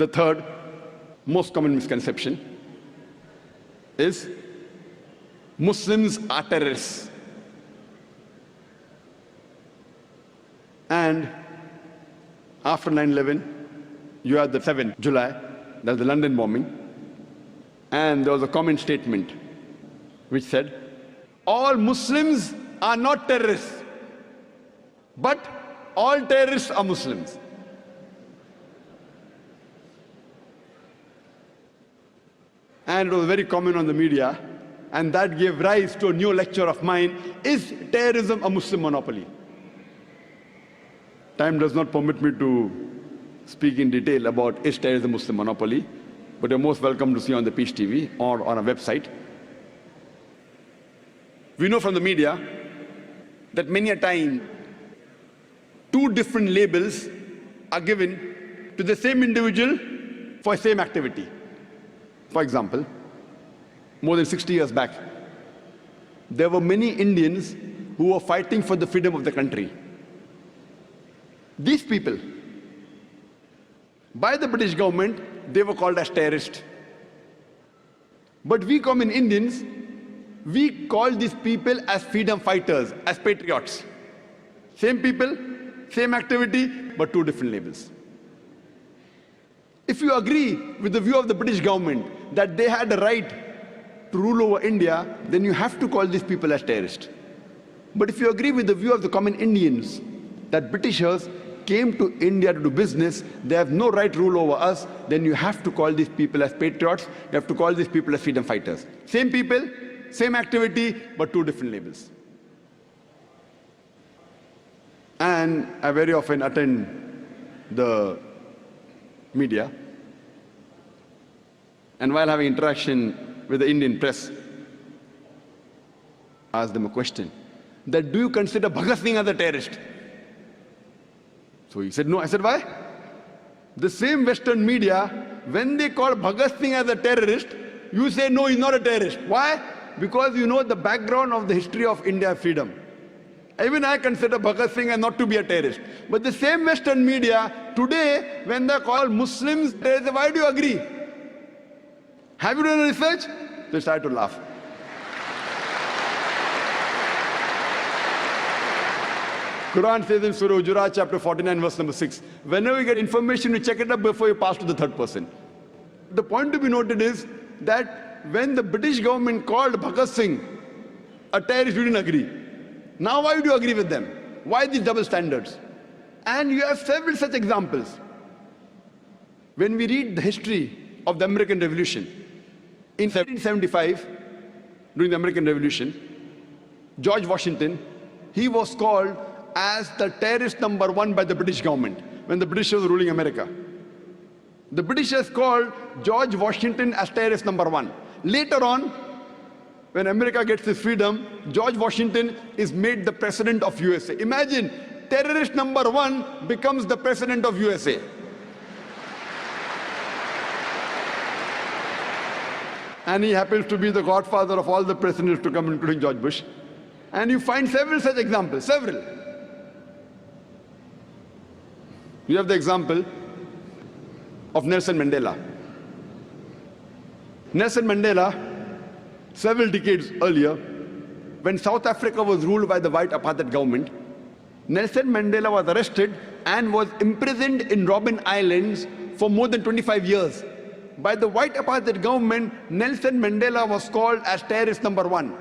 The third most common misconception is Muslims are terrorists. And after 9/11, you had the 7th July, that's the London bombing, and there was a common statement which said, all Muslims are not terrorists, but all terrorists are Muslims. And it was very common on the media, and that gave rise to a new lecture of mine, is terrorism a Muslim monopoly? Time does not permit me to speak in detail about is terrorism a Muslim monopoly, but you're most welcome to see on the Peace TV or on our website. We know from the media that many a time two different labels are given to the same individual for the same activity. For example, more than 60 years back, there were many Indians who were fighting for the freedom of the country. These people, by the British government, they were called as terrorists. But we common Indians, we call these people as freedom fighters, as patriots. Same people, same activity, but two different labels. If you agree with the view of the British government that they had the right to rule over India, then you have to call these people as terrorists. But if you agree with the view of the common Indians that Britishers came to India to do business, they have no right to rule over us, then you have to call these people as patriots, you have to call these people as freedom fighters. Same people, same activity, but two different labels. And I very often attend the media, and while having interaction with the Indian press, I asked them a question, that do you consider Bhagat Singh as a terrorist? So he said no. I said, why? The same Western media, when they call Bhagat Singh as a terrorist, you say no, he's not a terrorist. Why? Because you know the background of the history of India's freedom. Even I consider Bhagat Singh as not to be a terrorist. But the same Western media, today, when they call Muslims terrorists, why do you agree? Have you done research? They start to laugh. Quran says in Surah Hujurat, chapter 49, verse number 6, whenever you get information, you check it up before you pass to the third person. The point to be noted is that when the British government called Bhagat Singh a terrorist, you didn't agree. Now why would you agree with them? Why these double standards? And you have several such examples. When we read the history of the American Revolution, in 1775, during the American Revolution, George Washington, he was called as the terrorist number 1 by the British government when the British was ruling America. The Britishers called George Washington as terrorist number 1. Later on, when America gets its freedom, George Washington is made the president of USA. Imagine, terrorist number 1 becomes the president of USA. And he happens to be the godfather of all the presidents to come, including George Bush. And you find several such examples, several. You have the example of Nelson Mandela. Nelson Mandela, several decades earlier, when South Africa was ruled by the white apartheid government, Nelson Mandela was arrested and was imprisoned in Robben Islands for more than 25 years. By the white apartheid government, Nelson Mandela was called as terrorist number 1.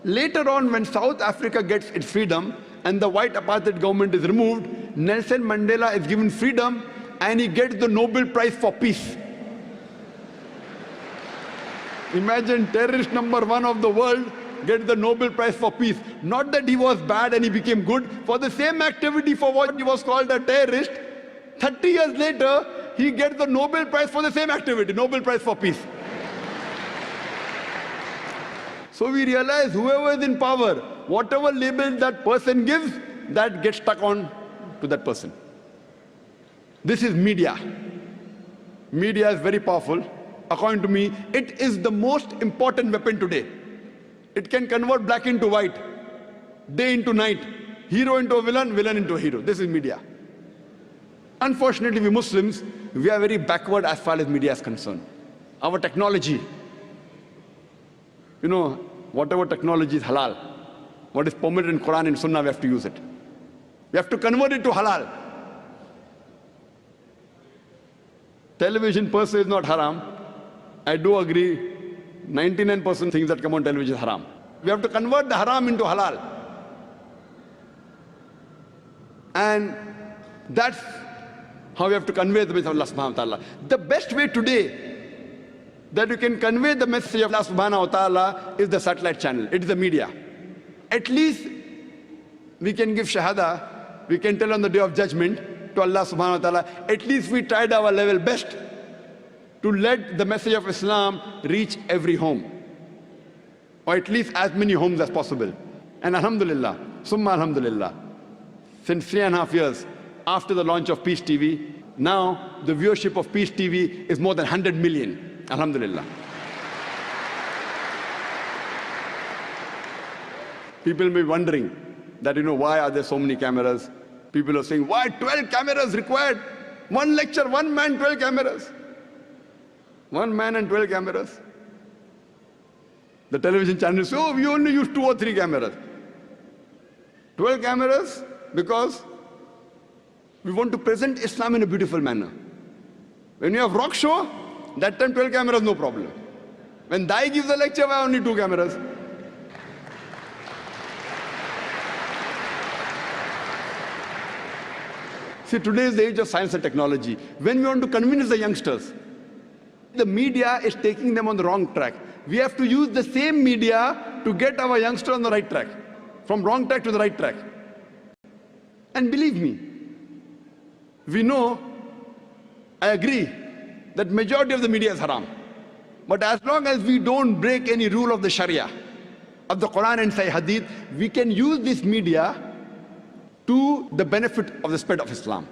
Later on, when South Africa gets its freedom and the white apartheid government is removed, Nelson Mandela is given freedom and he gets the Nobel Prize for Peace. Imagine, terrorist number 1 of the world gets the Nobel Prize for Peace. Not that he was bad and he became good. For the same activity for what he was called a terrorist, 30 years later, he gets the Nobel Prize for the same activity, Nobel Prize for Peace. So we realize whoever is in power, whatever label that person gives, that gets stuck on to that person. This is media. Media is very powerful. According to me, it is the most important weapon today. It can convert black into white, day into night, hero into a villain, villain into a hero. This is media. Unfortunately, we Muslims, we are very backward as far as media is concerned. Our technology, you know, whatever technology is halal, what is permitted in Quran and Sunnah, we have to use it. We have to convert it to halal. Television per se is not haram. I do agree, 99% things that come on television is haram. We have to convert the haram into halal. And that's how we have to convey the message of Allah subhanahu wa ta'ala. The best way today that you can convey the message of Allah subhanahu wa ta'ala is the satellite channel. It is the media. At least we can give shahada, we can tell on the day of judgment to Allah subhanahu wa ta'ala, at least we tried our level best to let the message of Islam reach every home, or at least as many homes as possible. And alhamdulillah, summa alhamdulillah, since 3.5 years after the launch of Peace TV, now the viewership of Peace TV is more than 100 million. Alhamdulillah. People may be wondering that, why are there so many cameras? People are saying, why 12 cameras required? One lecture, one man, 12 cameras. One man and 12 cameras. The television channels say, oh, we only use 2 or 3 cameras. 12 cameras because we want to present Islam in a beautiful manner. When you have rock show, that time 12 cameras, no problem. When Dai gives a lecture, why only 2 cameras? See, today is the age of science and technology. When we want to convince the youngsters, the media is taking them on the wrong track. We have to use the same media to get our youngsters on the right track, from wrong track to the right track. And believe me, we know, I agree, that majority of the media is haram. But as long as we don't break any rule of the Sharia, of the Quran and Sahih Hadith, we can use this media to the benefit of the spread of Islam.